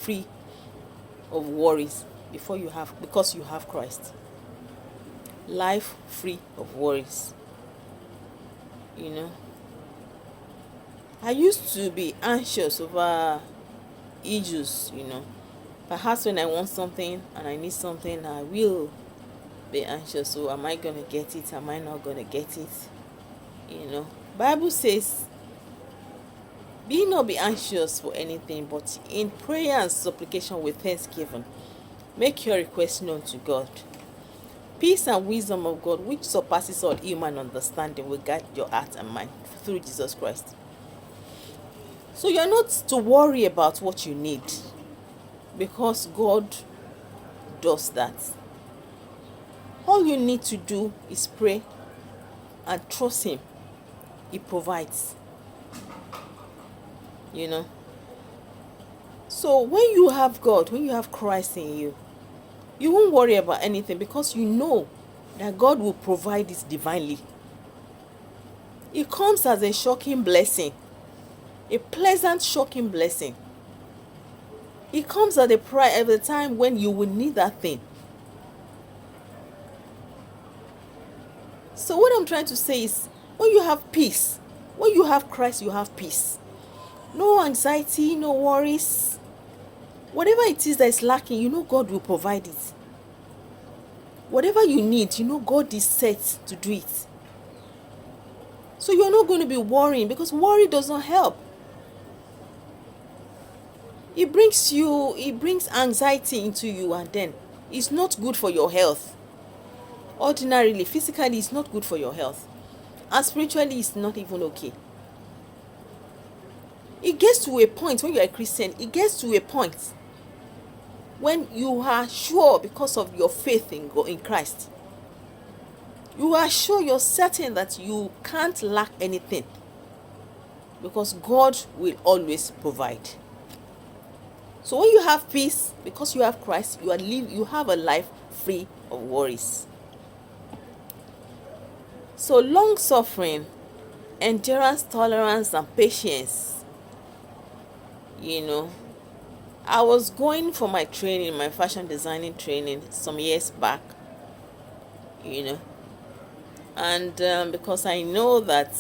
free of worries because you have Christ. Life free of worries. You know, I used to be anxious over issues. Perhaps when I want something and I need something, I will be anxious. So am I gonna get it? Am I not gonna get it? Bible says, be anxious for anything, but in prayer and supplication with thanksgiving, make your request known to God. Peace and wisdom of God, which surpasses all human understanding, will guide your heart and mind through Jesus Christ. So you're not to worry about what you need, because God does that. All you need to do is pray and trust Him. He provides. So when you have God, when you have Christ in you, you won't worry about anything, because you know that God will provide it divinely. It comes as a shocking blessing, a pleasant, shocking blessing. It comes at the time when you will need that thing. So what I'm trying to say is, when you have peace, when you have Christ, you have peace. No anxiety, no worries. Whatever it is that is lacking, God will provide it. Whatever you need, God is set to do it. So you're not going to be worrying, because worry does not help. It brings anxiety into you, and then it's not good for your health. Ordinarily, physically, it's not good for your health. And spiritually, it's not even okay. It gets to a point, when you're a Christian, it gets to a point when you are sure, because of your faith in Christ, you are sure, you're certain that you can't lack anything, because God will always provide. So when you have peace, because you have Christ, you have a life free of worries. So long suffering, endurance, tolerance, and patience. I was going for my training, my fashion designing training, some years back. And because I know that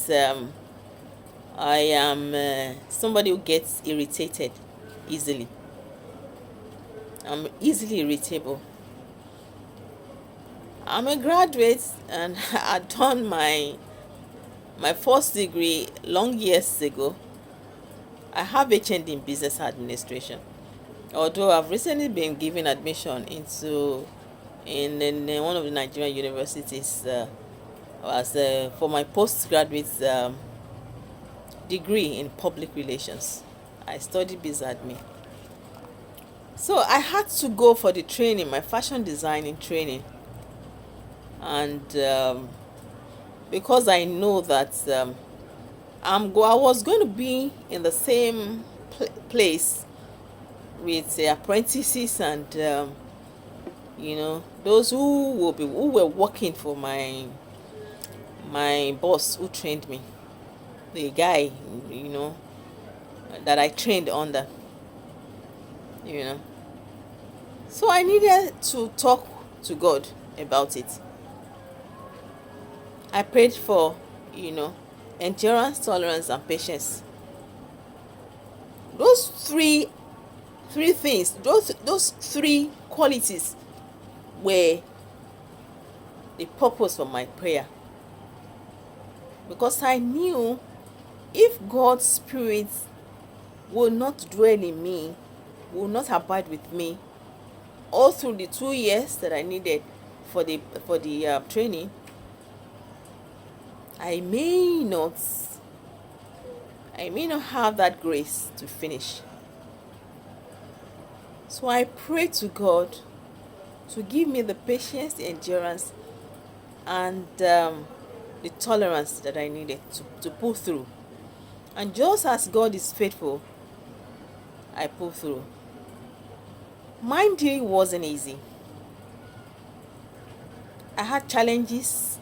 I am somebody who gets irritated easily. I'm easily irritable. I'm a graduate, and I done my first degree long years ago. I have HND in business administration, although I've recently been given admission in one of the Nigerian universities for my postgraduate degree in public relations. I studied business admin. So I had to go for the training, my fashion designing training. And because I know that I was going to be in the same place with the apprentices and those who were working for my boss who trained me, the guy that I trained under. So I needed to talk to God about it. I prayed for endurance, tolerance, and patience. Those three things, those three qualities were the purpose of my prayer, because I knew if God's Spirit will not dwell in me, will not abide with me all through the 2 years that I needed for the training, I may not have that grace to finish. So I pray to God to give me the patience, the endurance, and the tolerance that I needed to pull through. And just as God is faithful, I pull through. Mind you, it wasn't easy. I had challenges,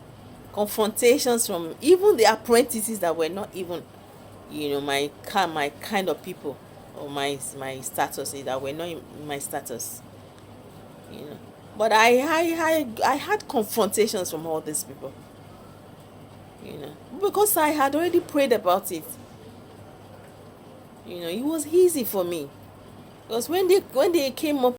confrontations from even the apprentices that were not even my kind of people, or my status, that were not in my status, you know. But I had confrontations from all these people, you know, because I had already prayed about it. You know, it was easy for me, because when they came up